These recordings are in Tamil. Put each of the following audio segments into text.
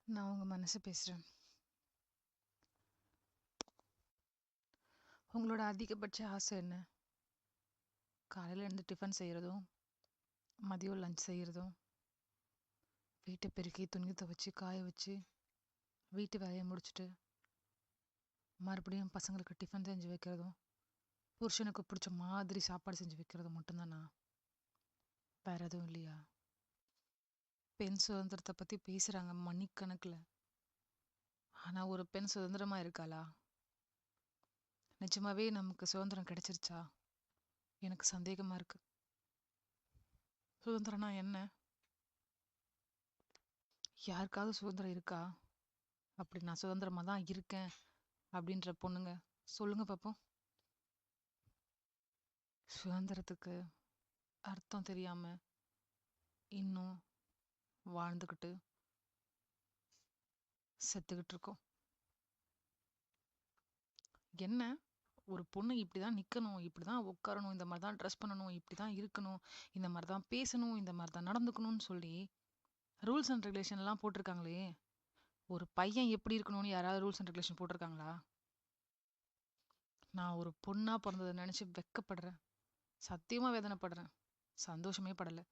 நான் உங்க மனசு பேசுறேன். உங்களோட அதிகபட்ச ஆசை என்ன? காலையில எழுந்து டிஃபன் செய்யறதும், மதியம் லஞ்ச் செய்யறதும், வீட்டை பெருக்கி துணி துவைச்சு காய வச்சு வீட்டு வேலையை முடிச்சுட்டு மறுபடியும் பசங்களுக்கு டிஃபன் செஞ்சு வைக்கிறதும், புருஷனுக்கு பிடிச்ச மாதிரி சாப்பாடு செஞ்சு வைக்கிறதும் மட்டும்தானா? வேற எதுவும் இல்லையா? பெண் சுதந்திரத்தை பத்தி பேசுறாங்க மணிக்கணக்குல. ஆனா ஒரு பெண் சுதந்திரமா இருக்காளா? நிஜமாவே நமக்கு சுதந்திரம் கிடைச்சிருச்சா? எனக்கு சந்தேகமா இருக்கு. சுதந்திரம்னா என்ன? யாருக்காவது சுதந்திரம் இருக்கா? அப்படி நான் சுதந்திரமா தான் இருக்கேன் அப்படின்ற பொண்ணுங்க சொல்லுங்க பாப்போம். சுதந்திரத்துக்கு அர்த்தம் தெரியாம இன்னும் வாழ்ந்துக்கிட்டு செத்துக்கிட்டு இருக்கோம். என்ன, ஒரு பொண்ணு இப்படிதான் நிக்கணும், இப்படிதான் உட்காரணும், இந்த மாதிரி தான் ட்ரெஸ் பண்ணணும், இப்படிதான் இருக்கணும், இந்த மாதிரி தான் பேசணும், இந்த மாதிரி தான் நடந்துக்கணும்னு சொல்லி ரூல்ஸ் அண்ட் ரெகுலேஷன் எல்லாம் போட்டிருக்காங்களே. ஒரு பையன் எப்படி இருக்கணும்னு யாராவது ரூல்ஸ் அண்ட் ரெகுலேஷன் போட்டிருக்காங்களா? நான் ஒரு பொண்ணா பிறந்ததை நினைச்சு வெக்கப்படுறேன். சத்தியமா வேதனைப்படுறேன். சந்தோஷமே படல.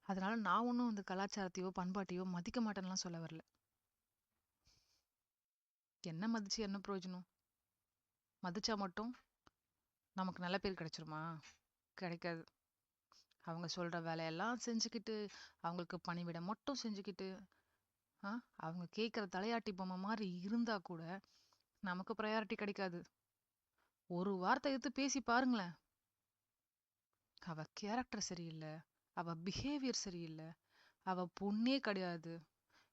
அதனால நான் ஒன்றும் இந்த கலாச்சாரத்தையோ பண்பாட்டையோ மதிக்க மாட்டேன்னுலாம் சொல்ல வரல. என்ன மதிச்சு என்ன பிரயோஜனம்? மதிச்சா மட்டும் நமக்கு நல்ல பேர் கிடைச்சிருமா? கிடைக்காது. அவங்க சொல்ற வேலையெல்லாம் செஞ்சுக்கிட்டு, அவங்களுக்கு பணிவிட மட்டும் செஞ்சுக்கிட்டு, ஆ, அவங்க கேட்குற தலையாட்டி பொம்மை மாதிரி இருந்தா கூட நமக்கு ப்ரையாரிட்டி கிடைக்காது. ஒரு வார்த்தை எடுத்து பேசி பாருங்களேன். அவ கேரக்டர் சரியில்லை, அவ பிஹேவியர் சரியில்லை, அவ பொண்ணே கிடையாது,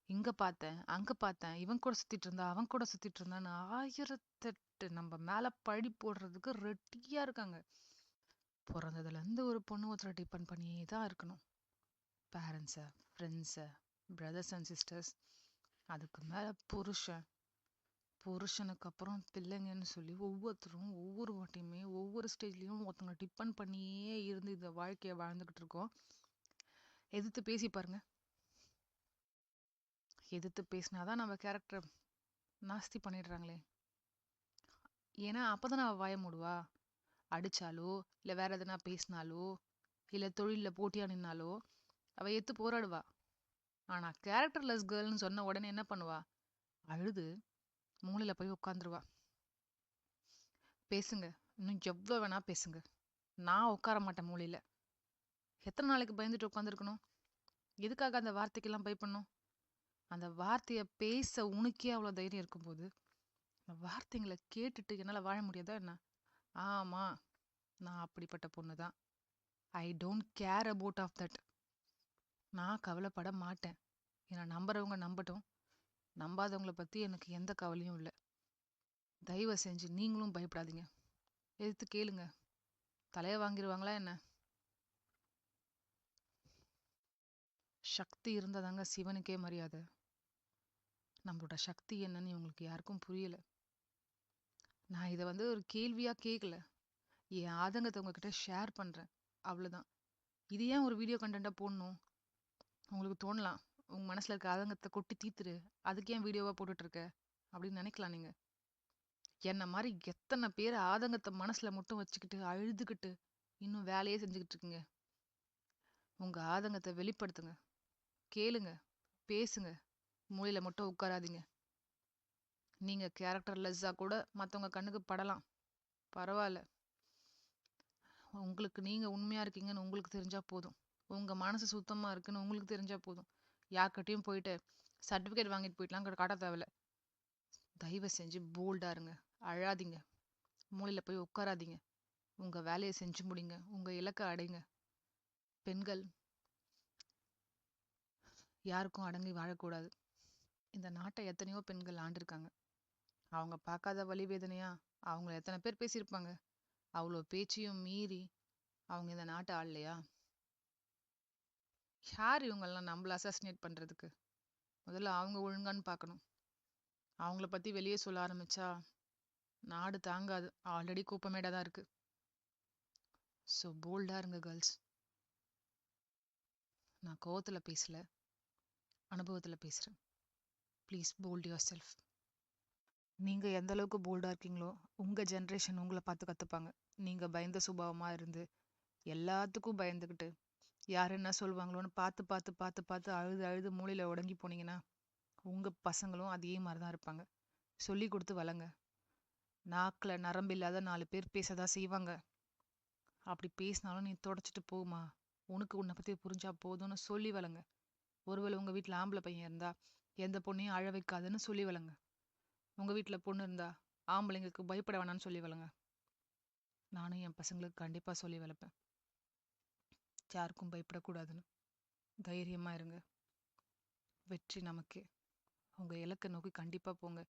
இங்க பார்த்தேன் அங்க பார்த்தேன், இவன் கூட சுத்திட்டு இருந்தா அவன் கூட சுத்திட்டு இருந்தான்னு ஆயிரத்தெட்டு நம்ம மேல பழி போடுறதுக்கு ரெட்டியா இருக்காங்க. பிறந்ததுல இருந்து ஒரு பொண்ணு ஒருத்தரை டிபெண்ட் பண்ணியே தான் இருக்கணும். பேரண்ட்ஸை, ஃப்ரெண்ட்ஸை, பிரதர்ஸ் அண்ட் சிஸ்டர்ஸ், அதுக்கு மேல புருஷன், புருஷனுக்கு அப்புறம் பிள்ளைங்கன்னு சொல்லி ஒவ்வொருத்தரும் ஒவ்வொரு வாட்டியுமே ஒவ்வொரு ஸ்டேஜ்லயும் ஒருத்தவங்க டிபெண்ட் பண்ணியே இருந்து இந்த வாழ்க்கையை வாழ்ந்துகிட்டு இருக்கோம். எதிர்த்து பேசி பாருங்க. எதிர்த்து பேசினாதான் நம்ம கேரக்டர் நாஸ்தி பண்ணிடுறாங்களே. ஏன்னா அப்பதான் அவ வாய மூடுவா. அடிச்சாலோ இல்ல வேற எதனா பேசினாலோ இல்ல தொழில்ல போட்டியா நின்னாலோ அவ எத்து போராடுவா. ஆனா கேரக்டர்லெஸ் கேர்ள்னு சொன்ன உடனே என்ன பண்ணுவா? அழுது மூலையில போய் உட்காந்துருவா. பேசுங்க, இன்னும் எவ்வளவு வேணா பேசுங்க, நான் உட்கார மாட்டேன் மூலையில. எத்தனை நாளைக்கு பயந்துட்டு உட்காந்துருக்கணும்? எதுக்காக அந்த வார்த்தைக்கெல்லாம் பயப்படணும்? அந்த வார்த்தைய பேச உனக்கே அவ்வளவு தைரியம் இருக்கும்போது அந்த வார்த்தைங்களை கேட்டுட்டு என்னால வாழ முடியாதா என்ன? ஆமா, நான் அப்படிப்பட்ட பொண்ணு தான். I don't care about of that. நான் கவலைப்பட மாட்டேன். என்னை நம்புறவங்க நம்பட்டும், நம்பாதவங்கள பத்தி எனக்கு எந்த கவலையும் இல்லை. தயவு செஞ்சு நீங்களும் பயப்படாதீங்க. எதிர்த்து கேளுங்க. தலைய வாங்கிடுவாங்களா என்ன? சக்தி இருந்தாதாங்க சிவனுக்கே மரியாதை. நம்மளோட சக்தி என்னன்னு இவங்களுக்கு யாருக்கும் புரியல. நான் இதை ஒரு கேள்வியா கேட்கல, என் ஆதங்கத்தை உங்ககிட்ட ஷேர் பண்றேன், அவ்வளவுதான். இது ஏன் ஒரு வீடியோ கண்டென்ட்டா போடணும்? உங்களுக்கு தோணலாம், உங்க மனசுல இருக்க ஆதங்கத்தை கொட்டி தீத்துரு, அதுக்கு ஏன் வீடியோவா போட்டுட்டு இருக்க அப்படின்னு நினைக்கலாம் நீங்க. என்ன மாதிரி எத்தனை பேர் ஆதங்கத்தை மனசுல மட்டும் வச்சுக்கிட்டு அழுதுகிட்டு இன்னும் வேலையே செஞ்சுக்கிட்டு இருக்கீங்க. உங்க ஆதங்கத்தை வெளிப்படுத்துங்க, கேளுங்க, பேசுங்க, மூலையில மட்டும் உட்காராதீங்க. நீங்க கேரக்டர்லெஸ்ஸா கூட மத்தவங்க கண்ணுக்கு படலாம், பரவாயில்ல. உங்களுக்கு நீங்க உண்மையா இருக்கீங்கன்னு உங்களுக்கு தெரிஞ்சா போதும். உங்க மனசு சுத்தமா இருக்குன்னு உங்களுக்கு தெரிஞ்சா போதும். யார்கிட்டயும் போயிட்டு சர்டிபிகேட் வாங்கிட்டு போயிட்டுலாம் காட்ட தேவையில்ல. தயவு செஞ்சு போல்டா இருங்க. அழாதீங்க. மூலையில போய் உட்காராதீங்க. உங்க வேலையை செஞ்சு முடிங்க. உங்க இலக்கை அடைங்க. பெண்கள் யாருக்கும் அடங்கி வாழக்கூடாது. இந்த நாட்டை எத்தனையோ பெண்கள் ஆண்டிருக்காங்க. அவங்க பார்க்காத வலி வேதனையா அவங்கள எத்தனை பேர் பேசியிருப்பாங்க. அவ்வளோ பேச்சையும் மீறி அவங்க இந்த நாட்டை ஆளலையா? யார் இவங்கெல்லாம் நம்மள அசாசினேட் பண்றதுக்கு? முதல்ல அவங்க ஒழுங்கான்னு பார்க்கணும். அவங்கள பத்தி வெளியே சொல்ல ஆரம்பிச்சா நாடு தாங்காது. ஆல்ரெடி கூப்பமேடா தான் இருக்கு. ஸோ போல்டா இருங்க கேர்ள்ஸ். நான் கோவத்துல பேசல, அனுபவத்துல பேசுறேன். Please bold yourself. நீங்க எந்த அளவுக்கு போல்டா இருக்கீங்களோ, உங்க ஜெனரேஷன் உங்கள பார்த்து கத்துப்பாங்க. நீங்க பயந்த சுபாவமா இருந்து, எல்லாத்துக்கும் பயந்துகிட்டு, யார் என்ன சொல்லுவாங்களோன்னு பார்த்து பார்த்து பார்த்து பார்த்து அழுது அழுது மூலையில உடங்கி போனீங்கன்னா, உங்க பசங்களும் அதே மாரி தான் இருப்பாங்க. சொல்லிக் குடுத்து வளங்க. நாக்குல நரம்பு இல்லாத 4 பேர் பேசதான் செய்வாங்க. அப்படி பேசினாலும் நீ தொடச்சிட்டு போம்மா. உனக்கு உன்னை பத்தி புரிஞ்சா போதும்னு சொல்லி வளங்க. ஒருவேளை உங்க வீட்ல ஆம்பளை பையன் இருந்தா, எந்த பொண்ணையும் அழ வைக்காதன்னு சொல்லி வளங்க. உங்க வீட்ல பொண்ணு இருந்தா, ஆம்பளைங்களுக்கு பயப்பட வேணாம்னு சொல்லி வளங்க. நானும் என் பசங்களுக்கு கண்டிப்பா சொல்லி வளர்ப்பேன். யாருக்கும் பயப்படக்கூடாதுன்னு. தைரியமா இருங்க. வெற்றி நமக்கே. உங்க இலக்கை நோக்கி கண்டிப்பா போங்க.